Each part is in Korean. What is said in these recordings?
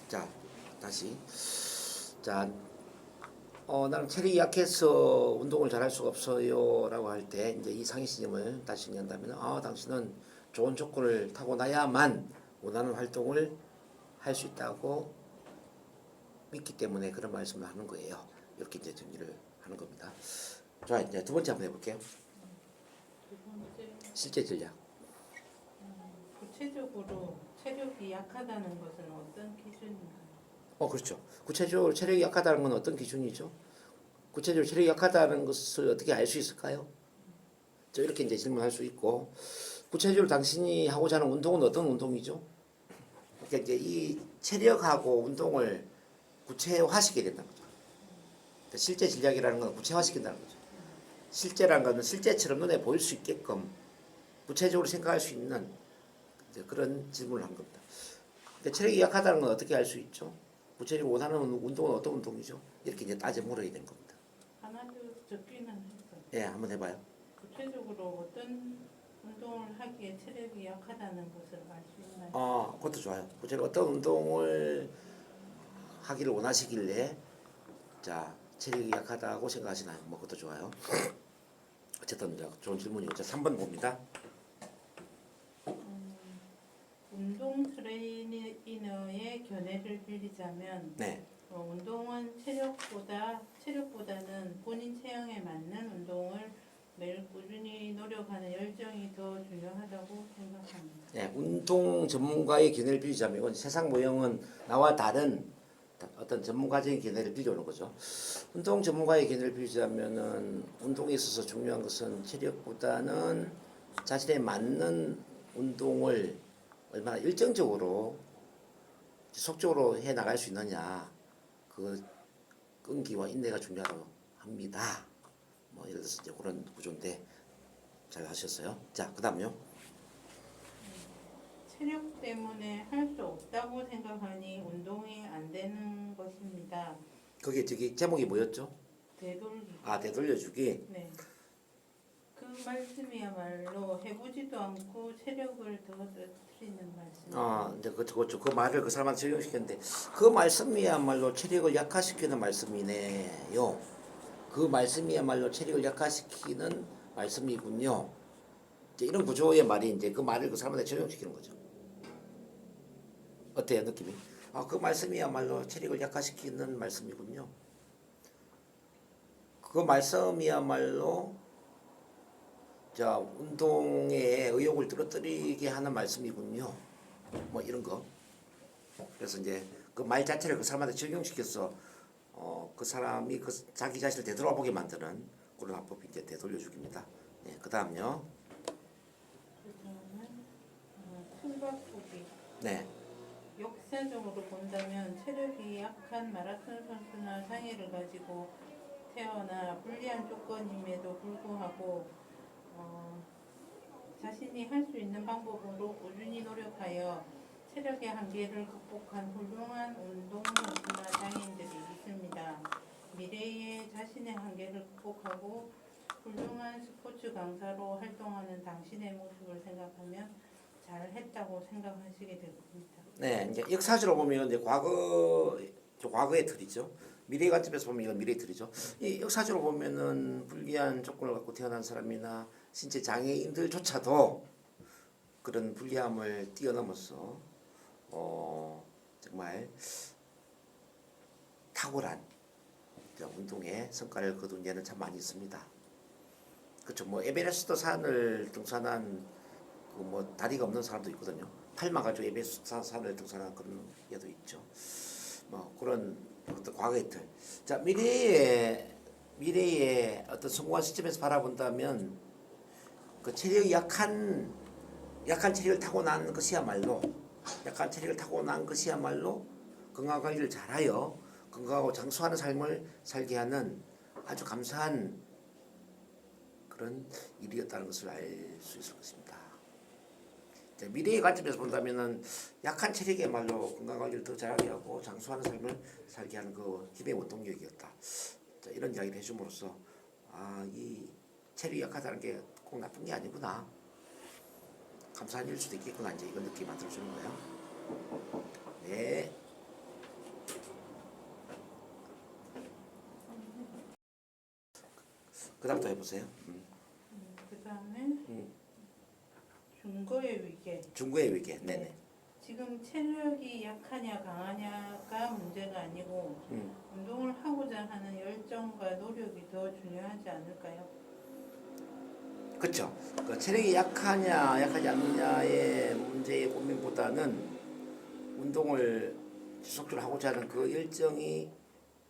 자, 다시. 자, 나는 체력이 약해서 운동을 잘할 수가 없어요라고 할 때 이제 이 상위신임을 다시 정리한다면, 당신은 좋은 조건을 타고나야만 원하는 활동을 할 수 있다고 믿기 때문에 그런 말씀을 하는 거예요. 이렇게 이제 정리를 하는 겁니다. 자, 이제 두 번째 한번 해볼게요. 두 번째, 실제 전략. 구체적으로 체력이 약하다는 것은 어떤 기준인가요? 그렇죠. 구체적으로 체력이 약하다는 건 어떤 기준이죠? 구체적으로 체력이 약하다는 것을 어떻게 알 수 있을까요? 이렇게 이제 질문할 수 있고, 구체적으로 당신이 하고자 하는 운동은 어떤 운동이죠? 그러니까 이제 이 체력하고 운동을 구체화시켜야 된다는 거죠. 그러니까 실제 전략이라는 건 구체화시킨다는 거죠. 실제라는 것은 실제처럼 눈에 보일 수 있게끔 구체적으로 생각할 수 있는 이제 그런 질문을 한 겁니다. 그러니까 체력이 약하다는 건 어떻게 알 수 있죠? 구체적으로 원하는 운동은 어떤 운동이죠? 이렇게 이제 따져 물어야 되는 겁니다. 하나도 적기는 했어요. 예, 한번 해봐요. 구체적으로 어떤 운동을 하기에 체력이 약하다는 것을 알 수 있나요? 그것도 좋아요. 구체적으로 어떤 운동을 하기를 원하시길래 자 체력이 약하다고 생각하시나요? 뭐 그것도 좋아요. 어쨌든 좋은 질문이고. 자, 3번 봅니다. 운동 트레이너의 견해를 빌리자면 네. 운동은 체력보다는 본인 체형에 맞는 운동을 매일 꾸준히 노력하는 열정이 더 중요하다고 생각합니다. 네, 운동 전문가의 견해를 빌리자면 이건 세상 모형은 나와 다른 어떤 전문가적인 견해를 빌려오는 거죠. 운동 전문가의 견해를 빌리자면은 운동에 있어서 중요한 것은 체력보다는 자신에 맞는 운동을 얼마나 일정적으로 지속적으로 해 나갈 수 있느냐, 그 끈기와 인내가 중요하다고 합니다. 뭐 예를 들어서 이제 그런 구조인데 잘 하셨어요. 자, 그다음요. 체력 때문에 할 수 없다고 생각하니 운동이 안 되는 것입니다. 거기 저기 제목이 뭐였죠? 되돌리기. 되돌려주기. 네. 그 말씀이야말로 해보지도 않고 체력을 더 떨어뜨리는 말씀. 이제 그 말을 그 사람한테 적용시켰는데 그 말씀이야말로 체력을 약화시키는 말씀이네요. 그 말씀이야말로 체력을 약화시키는 말씀이군요. 이제 이런 구조의 말이 이제 그 말을 그 사람한테 적용시키는 거죠. 어때요, 느낌이? 그 말씀이야말로 체력을 약화시키는 말씀이군요. 그 말씀이야말로 자 운동의 의욕을 떨어뜨리게 하는 말씀이군요. 뭐 이런 거. 그래서 이제 그 말 자체를 그 사람한테 적용시켜서 그 사람이 그 자기 자신을 되돌아보게 만드는 그런 화법이 이제 되돌려주기입니다. 네, 그 다음요. 그다음은 숨바꾸기. 네, 역사적으로 본다면 체력이 약한 마라톤 선수나 장애를 가지고 태어나 불리한 조건임에도 불구하고 자신이 할 수 있는 방법으로 꾸준히 노력하여 체력의 한계를 극복한 훌륭한 운동 선수나 장애인들이 있습니다. 미래에 자신의 한계를 극복하고 훌륭한 스포츠 강사로 활동하는 당신의 모습을 생각하면 잘했다고 생각하시게 될 겁니다. 네, 이제 역사적으로 보면 이제 과거의 틀이죠. 미래 관점에서 보면 이건 미래의 틀이죠. 이 역사적으로 보면은 불리한 조건을 갖고 태어난 사람이나 신체 장애인들조차도 그런 불리함을 뛰어넘어서 정말 탁월한 운동에 성과를 거둔 예는 참 많이 있습니다. 그렇죠. 뭐 에베레스트 산을 등산한 그 뭐 다리가 없는 사람도 있거든요. 팔만 가지고 에베레스트 산을 등산한 그런 예도 있죠. 뭐 그런 어떤 과거의 틀. 자, 미래의 어떤 성공한 시점에서 바라본다면 그 체력이 약한 체력을 타고난 것이야말로 건강 관리를 잘하여 건강하고 장수하는 삶을 살게 하는 아주 감사한 그런 일이었다는 것을 알 수 있을 것입니다. 미래의 관점에서 본다면은 약한 체력이야말로 건강 관리를 더 잘하게 하고 장수하는 삶을 살게 하는 그 힘의 원동력이었다. 자, 이런 이야기를 해줌으로써 이 체력이 약하다는 게 꼭 나쁜 게 아니구나. 감사한 일 수도 있겠구나. 이제 이런 느낌 만들어주는 거예요. 네. 그다음 또 해보세요. 그다음에 중거의 위계. 중구의 위계. 네네. 지금 체력이 약하냐 강하냐가 문제가 아니고 운동을 하고자 하는 열정과 노력이 더 중요하지 않을까요? 그렇죠. 그 체력이 약하냐 약하지 않느냐의 문제의 고민보다는 운동을 지속적으로 하고자 하는 그 열정이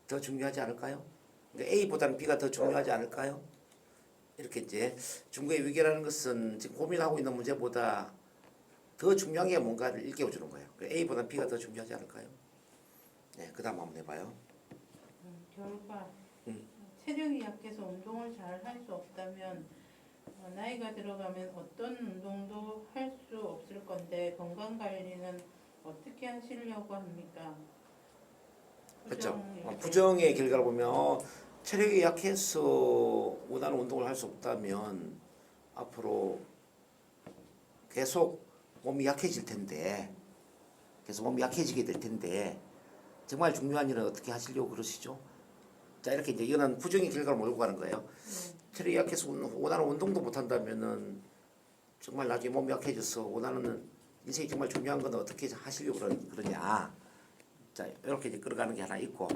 더 중요하지 않을까요? 그러니까 A보다는 B가 더 중요하지 않을까요? 이렇게 이제 중구의 위계라는 것은 지금 고민하고 있는 문제보다 더 중요한 게 뭔가를 일깨워주는 거예요. A보다 B가 더 중요하지 않을까요? 네, 그 다음 한번 해봐요. 결과 음. 체력이 약해서 운동을 잘 할 수 없다면 나이가 들어가면 어떤 운동도 할 수 없을 건데 건강 관리는 어떻게 하시려고 합니까? 그렇죠. 이렇게. 부정의 결과를 보면 체력이 약해서 원하는 운동을 할 수 없다면 앞으로 계속 몸이 약해질 텐데 계속 몸이 약해지게 될 텐데 정말 중요한 일은 어떻게 하시려고 그러시죠? 자 이렇게 이제 이거는 부정의 결과로 몰고 가는 거예요. 체력이 약해서 원하는 운동도 못 한다면은 정말 나중에 몸이 약해져서 원하는 인생이 정말 중요한 건 어떻게 하시려고 그러냐. 자 이렇게 이제 끌어가는 게 하나 있고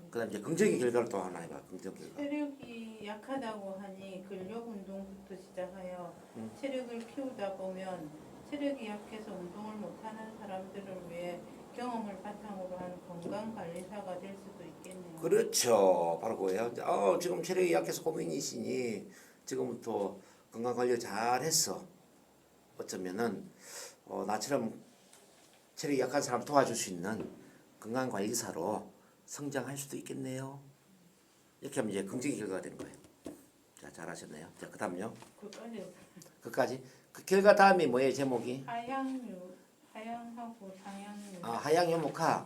그다음 이제 긍정의 결과를 또 하나 해봐. 긍정 결과. 체력이 약하다고 하니 근력 운동부터 시작하여 체력을 키우다 보면 체력이 약해서 운동을 못하는 사람들을 위해 경험을 바탕으로 한 건강관리사가 될 수도 있겠네요. 그렇죠. 바로 그거예요. 지금 체력이 약해서 고민이시니 지금부터 건강 관리 잘 했어. 어쩌면은 나처럼 체력이 약한 사람 도와줄 수 있는 건강 관리사로 성장할 수도 있겠네요. 이렇게 하면 이제 긍정의 결과가 되는 거예요. 자, 잘하셨네요. 자, 그다음요. 그까지 끝까지. 그 결과 다음이 뭐예요? 제목이? 하양하고 상양유. 하양요목화.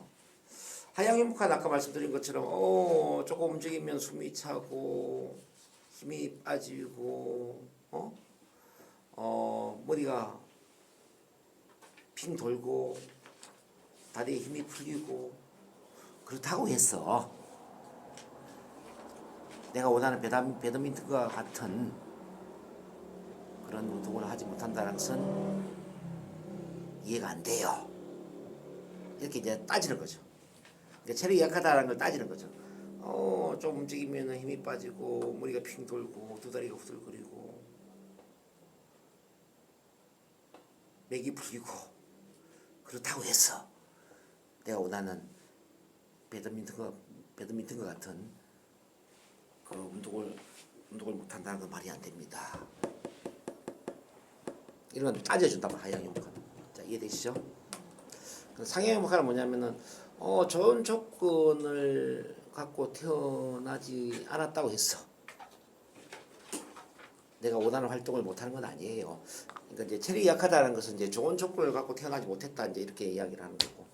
하양요목화는 아까 말씀드린 것처럼 조금 움직이면 숨이 차고 힘이 빠지고 머리가 핑 돌고 다리에 힘이 풀리고 그렇다고 했어. 내가 원하는 배드민턴과 같은 그런 운동을 하지 못한다는 것은 이해가 안 돼요. 이렇게 이제 따지는 거죠. 그러니까 체력이 약하다는 걸 따지는 거죠. 좀 움직이면 힘이 빠지고 머리가 핑 돌고 두 다리가 후들거리고 맥이 풀리고 그렇다고 했어. 내가 원하는 배드민턴과 같은 그 운동을 못한다는 건 말이 안 됩니다. 이런 건 따져준단 말이야. 하향효과는. 자, 이해되시죠? 상향효과는 뭐냐면은 좋은 조건을 갖고 태어나지 않았다고 했어. 내가 원하는 활동을 못하는 건 아니에요. 그러니까 이제 체력이 약하다는 것은 이제 좋은 조건을 갖고 태어나지 못했다 이제 이렇게 이야기를 하는 거고.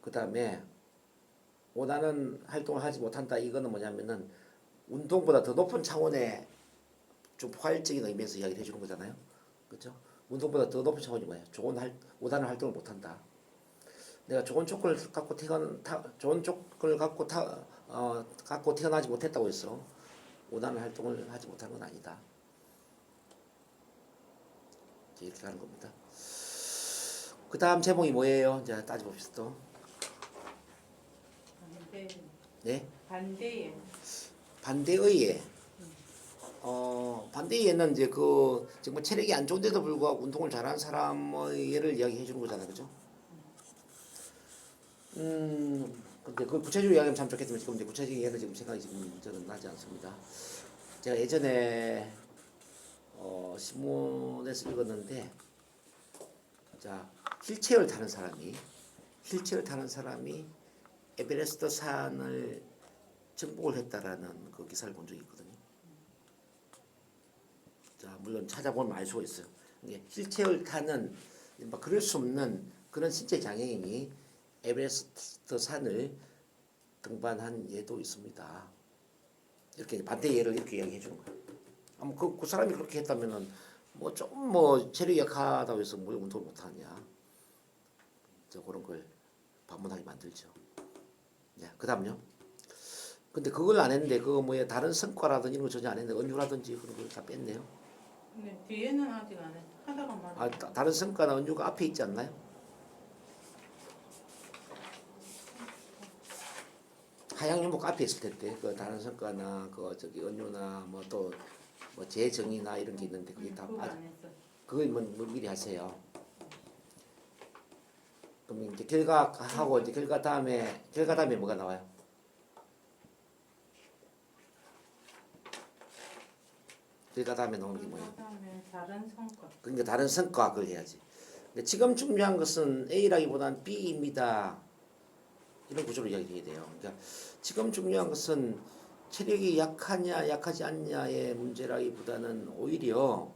그 다음에 원하는 활동을 하지 못한다. 이거는 뭐냐면은 운동보다 더 높은 차원의 좀 포괄적인 의미에서 이야기를 해주는 거잖아요. 그렇죠? 운동보다 더 높은 차원이 뭐예요? 원하는 활동을 못한다. 내가 좋은 조건을 갖고 갖고 태어나지 못했다고 했어. 원하는 활동을 하지 못한 건 아니다. 이렇게 하는 겁니다. 그 다음 제목이 뭐예요? 이제 따져봅시다 또. 네? 반대에. 반대의에. 반대의에는 이제 정말 체력이 안 좋은데도 불구하고 운동을 잘하는 사람의 예를 이야기해 주는 거잖아요. 그죠? 근데 그 구체적으로 이야기하면 참 좋겠지만 지금 이제 구체적인 예를 지금 생각이 지금 저는 나지 않습니다. 제가 예전에 신문에서 읽었는데 자 휠체어를 타는 사람이 에베레스트 산을 정복을 했다라는 그 기사를 본 적이 있거든요. 자 물론 찾아보면 알 수가 있어요. 이게 휠체어를 타는 그럴 수 없는 그런 신체 장애인이 에베레스트 산을 등반한 예도 있습니다. 이렇게 반대 예를 이렇게 이야기해 주는 거예요. 아마 그 사람이 그렇게 했다면은 좀 체력이 약하다고 해서 뭘 운동을 못하냐. 그런 걸 반문하게 만들죠. 네, 그 다음요. 근데 그걸 안 했는데 그거 뭐야 다른 성과라든지 이런 거 전혀 안 했는데 은유라든지 그런 걸 다 뺐네요. 근데 뒤에는 아직 안 해. 하다가 말아. 다른 성과나 은유가 앞에 있지 않나요? 하향유목 앞에 있을 텐데 그 다른 성과나 그 저기 은유나 뭐 또 뭐 재정의나 이런 게 있는데 그게 다 그거 안 했어. 그걸 뭐 미리 하세요. 그럼 이제 결과하고 이제 결과 다음에 뭐가 나와요? 결과 다음에 나오는 게 뭐예요? 그다음에 다른 성과. 그러니까 다른 성과 그걸 해야지. 근데 지금 중요한 것은 A라기보다는 B입니다. 이런 구조로 이야기해야 돼요. 그러니까 지금 중요한 것은 체력이 약하냐 약하지 않냐의 문제라기보다는 오히려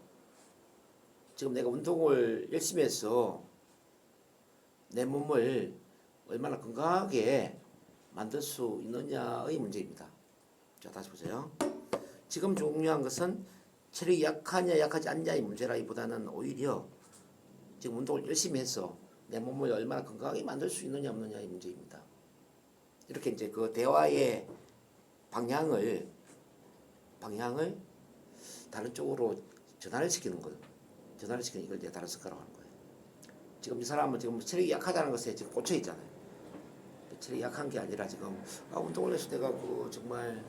지금 내가 운동을 열심히 해서 내 몸을 얼마나 건강하게 만들 수 있느냐의 문제입니다. 자, 다시 보세요. 지금 중요한 것은 체력이 약하냐 약하지 않냐의 문제라기보다는 오히려 지금 운동을 열심히 해서 내 몸을 얼마나 건강하게 만들 수 있느냐 없느냐의 문제입니다. 이렇게 이제 그 대화의 방향을 다른 쪽으로 전환을 시키는 이걸 이제 다른 성과라고 하는 거예요. 지금 이 사람은 지금 체력이 약하다는 것에 지금 꽂혀 있잖아요. 체력이 약한 게 아니라 지금 운동을 해서 내가 그 정말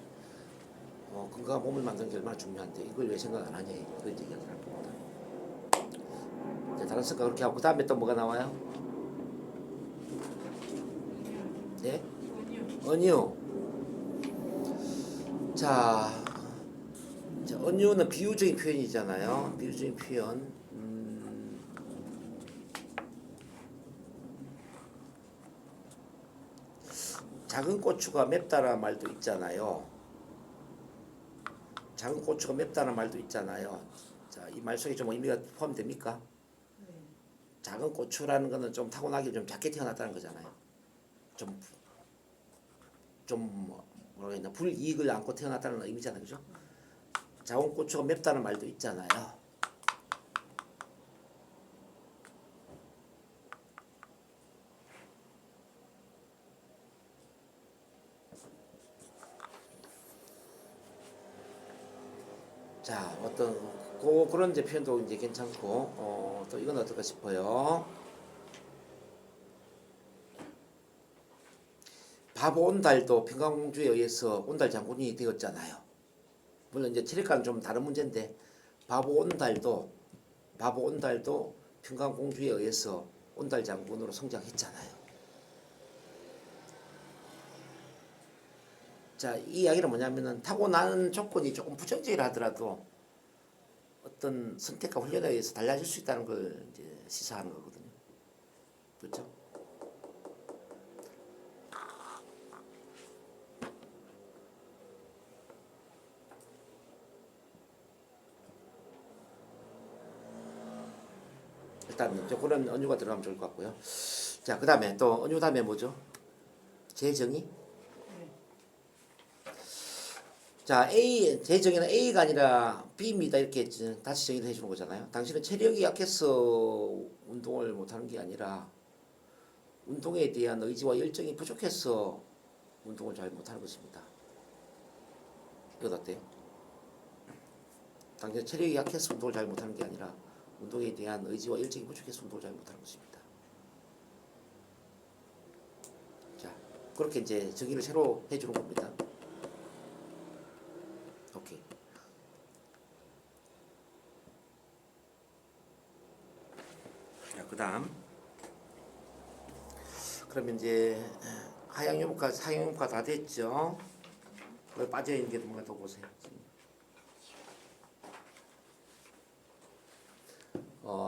건강한 몸을 만드는 게 얼마나 중요한데 이걸 왜 생각 안 하냐 이걸 이제 이야기를 하는 겁니다. 이제 다른 성과 그렇게 하고 그 다음에 또 뭐가 나와요? 네? 은유. 자, 은유는 비유적인 표현이잖아요. 비유적인 표현. 작은 고추가 맵다는 말도 있잖아요. 작은 고추가 맵다는 말도 있잖아요. 자, 이 말 속에 좀 의미가 포함됩니까? 네. 작은 고추라는 거는 좀 타고나기 좀 작게 태어났다는 거잖아요. 좀 뭐라 해야 되나 불이익을 안고 태어났다는 의미잖아요, 그죠? 작은 고추가 맵다는 말도 있잖아요. 자, 그런 이제 표현도 이제 괜찮고, 또 이건 어떨까 싶어요. 바보 온달도 평강공주에 의해서 온달 장군이 되었잖아요. 물론 이제 체력과는 좀 다른 문제인데, 바보 온달도 평강공주에 의해서 온달 장군으로 성장했잖아요. 자, 이 이야기는 뭐냐면은 타고나는 조건이 조금 부정적이라 하더라도 어떤 선택과 훈련에 의해서 달라질 수 있다는 걸 이제 시사하는 거거든요. 그렇죠? 일단 그런 은유가 들어가면 좋을 것 같고요. 자, 그 다음에 또 은유 다음에 뭐죠? 재정의? 네. 자, 재정의는 A가 아니라 B입니다. 이렇게 다시 정의를 해주는 거잖아요. 당신은 체력이 약해서 운동을 못하는 게 아니라 운동에 대한 의지와 열정이 부족해서 운동을 잘 못하는 것입니다. 이건 어때요? 당신은 체력이 약해서 운동을 잘 못하는 게 아니라 운동에 대한 의지와 열정이 부족해서 운동을 잘 못하는 것입니다. 자, 그렇게 이제 정의를 새로 해주는 겁니다. 오케이. 자, 그다음 그러면 이제 하향유무과 다 됐죠. 거기 빠져 있는 게 뭔가 더 보세요.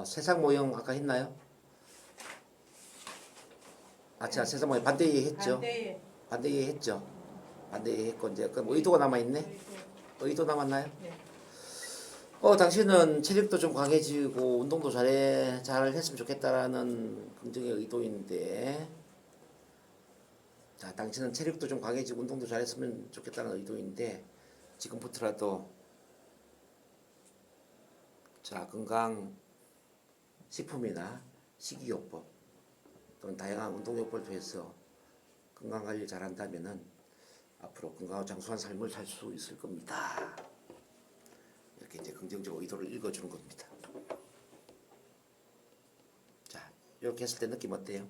세상 모형 아까 했나요? 자, 세상 모형 반대 했죠. 반대 했죠. 반대 했고 이제 그럼 의도가 남아 있네. 의도 남았나요? 네. 당신은 체력도 좀 강해지고 운동도 잘 했으면 좋겠다라는 긍정의 의도인데, 자, 당신은 체력도 좀 강해지고 운동도 잘 했으면 좋겠다는 의도인데, 지금부터라도 자, 건강 식품이나 식이요법 또는 다양한 운동요법을 통해서 건강 관리 잘 한다면은 앞으로 건강하고 장수한 삶을 살 수 있을 겁니다. 이렇게 이제 긍정적 의도를 읽어주는 겁니다. 자, 이렇게 했을 때 느낌 어때요?